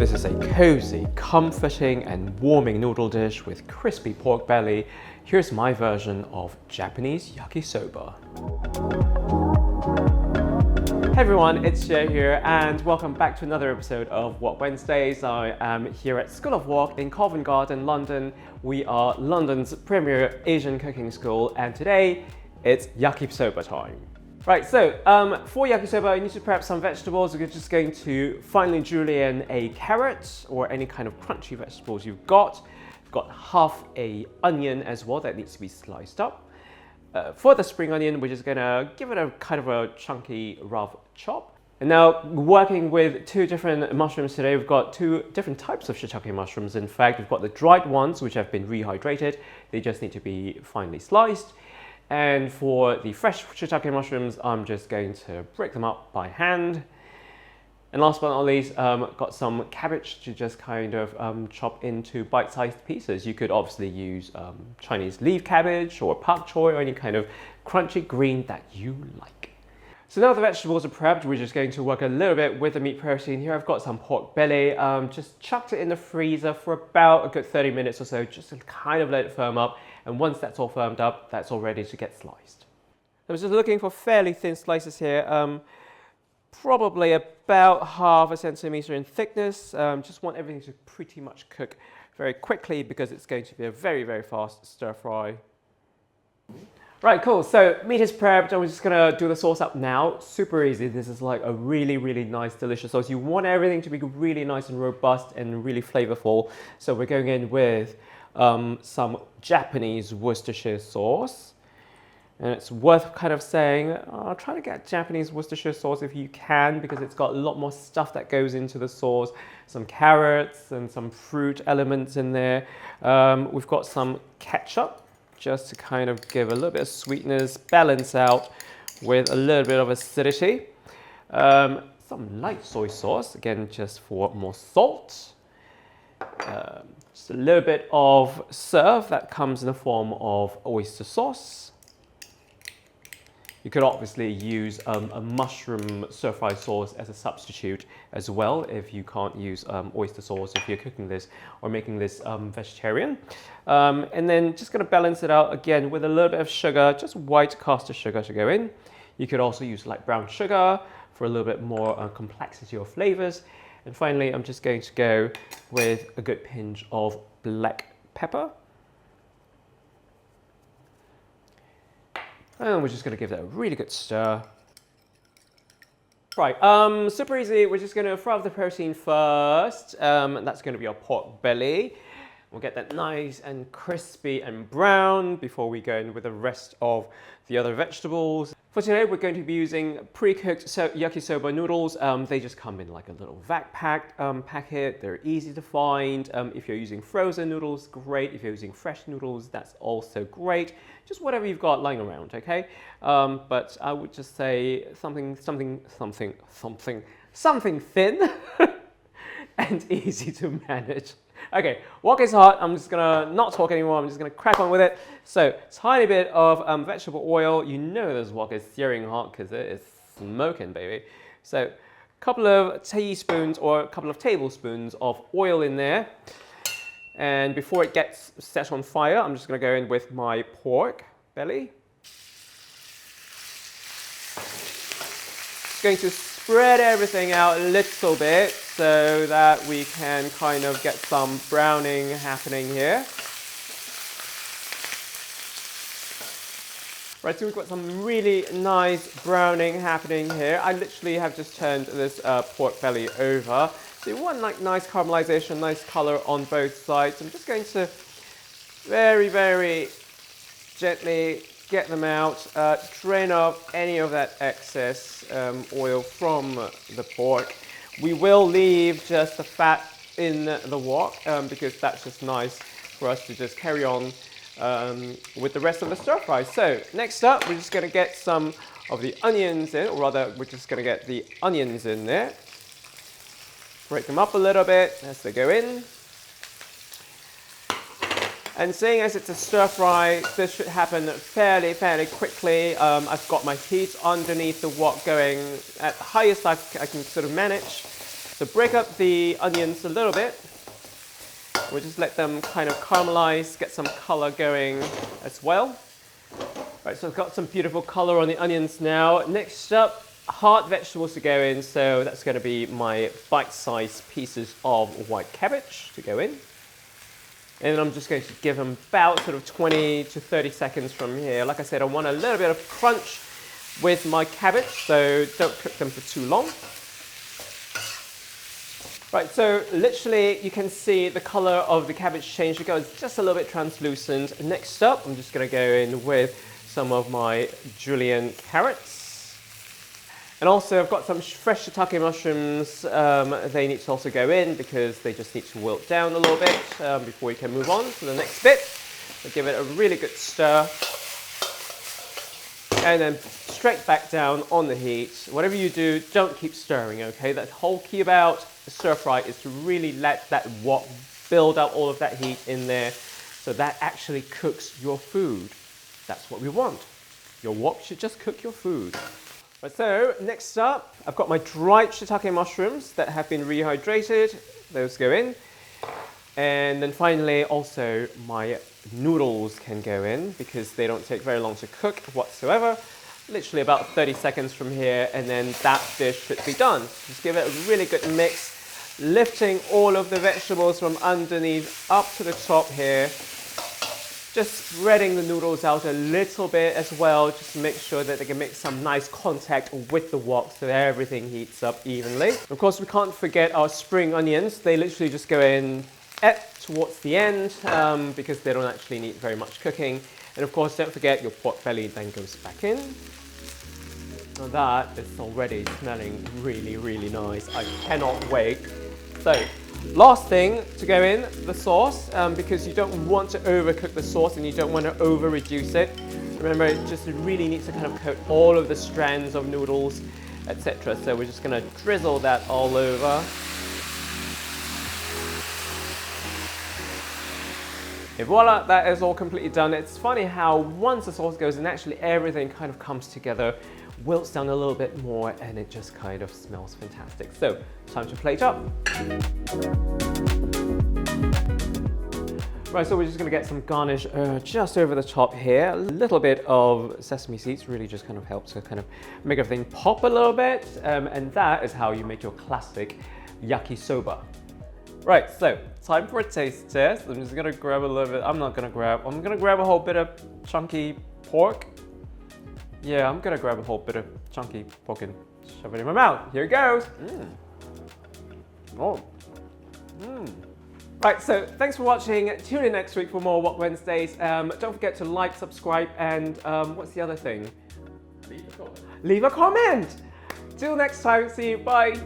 This is a cozy, comforting and warming noodle dish with crispy pork belly. Here's my version of Japanese yakisoba. Hey everyone, it's Jay here and welcome back to another episode of Wok Wednesdays. I am here at School of Wok in Covent Garden, London. We are London's premier Asian cooking school and today it's yakisoba time. Right, so for yakisoba, you need to prep some vegetables. We're just going to finely julienne a carrot or any kind of crunchy vegetables you've got. We've got half an onion as well that needs to be sliced up. For the spring onion, we're just gonna give it a kind of a chunky, rough chop. And now, working with two different mushrooms today, we've got two different types of shiitake mushrooms. In fact, we've got the dried ones, which have been rehydrated. They just need to be finely sliced. And for the fresh shiitake mushrooms, I'm just going to break them up by hand. And last but not least, got some cabbage to just kind of chop into bite-sized pieces. You could obviously use Chinese leaf cabbage or pak choy or any kind of crunchy green that you like. So now the vegetables are prepped, we're just going to work a little bit with the meat protein. Here I've got some pork belly, just chucked it in the freezer for about a good 30 minutes or so, just to kind of let it firm up. And once that's all firmed up, that's all ready to get sliced. I was just looking for fairly thin slices here, probably about half a centimeter in thickness. Just want everything to pretty much cook very quickly because it's going to be a very, very fast stir fry. Right, cool. So meat is prepped and we're just gonna do the sauce up now. Super easy. This is like a really, really nice, delicious sauce. You want everything to be really nice and robust and really flavorful. So we're going in with some Japanese Worcestershire sauce. And it's worth kind of saying, try to get Japanese Worcestershire sauce if you can, because it's got a lot more stuff that goes into the sauce. Some carrots and some fruit elements in there. We've got some ketchup, just to kind of give a little bit of sweetness, balance out with a little bit of acidity. Some light soy sauce, again, just for more salt. Just a little bit of surf that comes in the form of oyster sauce. You could obviously use a mushroom stir-fry sauce as a substitute as well if you can't use oyster sauce if you're cooking this or making this vegetarian. And then just going to balance it out again with a little bit of sugar, just white caster sugar to go in. You could also use like brown sugar for a little bit more complexity of flavors. And finally, I'm just going to go with a good pinch of black pepper. And we're just going to give that a really good stir. Right, super easy. We're just going to fry up the protein first. That's going to be our pork belly. We'll get that nice and crispy and brown before we go in with the rest of the other vegetables. For today, we're going to be using pre-cooked yakisoba noodles. They just come in like a little vac packet. They're easy to find. If you're using frozen noodles, great. If you're using fresh noodles, that's also great. Just whatever you've got lying around, okay? But I would just say something thin and easy to manage. Okay, wok is hot. I'm just gonna not talk anymore. I'm just gonna crack on with it. So, tiny bit of vegetable oil. You know this wok is searing hot because it is smoking, baby. So, a couple of teaspoons or a couple of tablespoons of oil in there. And before it gets set on fire, I'm just gonna go in with my pork belly. Just going to spread everything out a little bit so that we can kind of get some browning happening here. Right, so we've got some really nice browning happening here. I literally have just turned this pork belly over. So you want like nice caramelization, nice color on both sides. I'm just going to very, very gently get them out, drain off any of that excess oil from the pork. We will leave just the fat in the wok because that's just nice for us to just carry on with the rest of the stir fry. So next up, we're just going to get some of the onions in, or rather, we're just going to get the onions in there. Break them up a little bit as they go in. And seeing as it's a stir fry, this should happen fairly quickly. I've got my heat underneath the wok going at the highest I can sort of manage. So break up the onions a little bit. We'll just let them kind of caramelize, get some color going as well. Right, so I've got some beautiful color on the onions now. Next up, hard vegetables to go in. So that's going to be my bite-sized pieces of white cabbage to go in. And then I'm just going to give them about sort of 20 to 30 seconds from here. Like I said, I want a little bit of crunch with my cabbage, so don't cook them for too long. Right, so literally you can see the color of the cabbage change. It goes just a little bit translucent. Next up, I'm just going to go in with some of my julienne carrots. And also I've got some fresh shiitake mushrooms. They need to also go in because they just need to wilt down a little bit before you can move on to the next bit. So give it a really good stir. And then straight back down on the heat. Whatever you do, don't keep stirring, okay? The whole key about the stir fry is to really let that wok build up all of that heat in there so that actually cooks your food. That's what we want. Your wok should just cook your food. Right, so next up, I've got my dried shiitake mushrooms that have been rehydrated. Those go in. And then finally, also my noodles can go in because they don't take very long to cook whatsoever. Literally about 30 seconds from here, and then that dish should be done. Just give it a really good mix, lifting all of the vegetables from underneath up to the top here. Just spreading the noodles out a little bit as well, just to make sure that they can make some nice contact with the wok so everything heats up evenly. Of course, we can't forget our spring onions. They literally just go in towards the end because they don't actually need very much cooking. And of course, don't forget your pork belly then goes back in. Now that is already smelling really, really nice. I cannot wait. So, last thing to go in, the sauce, because you don't want to overcook the sauce and you don't want to over reduce it. Remember, it just really needs to kind of coat all of the strands of noodles, etc. So we're just going to drizzle that all over. And voila, that is all completely done. It's funny how once the sauce goes in, actually everything kind of comes together, wilts down a little bit more, and it just kind of smells fantastic. So, time to plate up. Right, so we're just going to get some garnish just over the top here. A little bit of sesame seeds really just kind of helps to kind of make everything pop a little bit. And that is how you make your classic yakisoba. Right, so time for a taste test. I'm just gonna grab a little bit. I'm gonna grab a whole bit of chunky pork. Yeah, I'm gonna grab a whole bit of chunky pork and shove it in my mouth. Here it goes. Oh. Right, so thanks for watching. Tune in next week for more Wok Wednesdays. Don't forget to like, subscribe, and what's the other thing? Leave a comment. Till next time, see you, bye.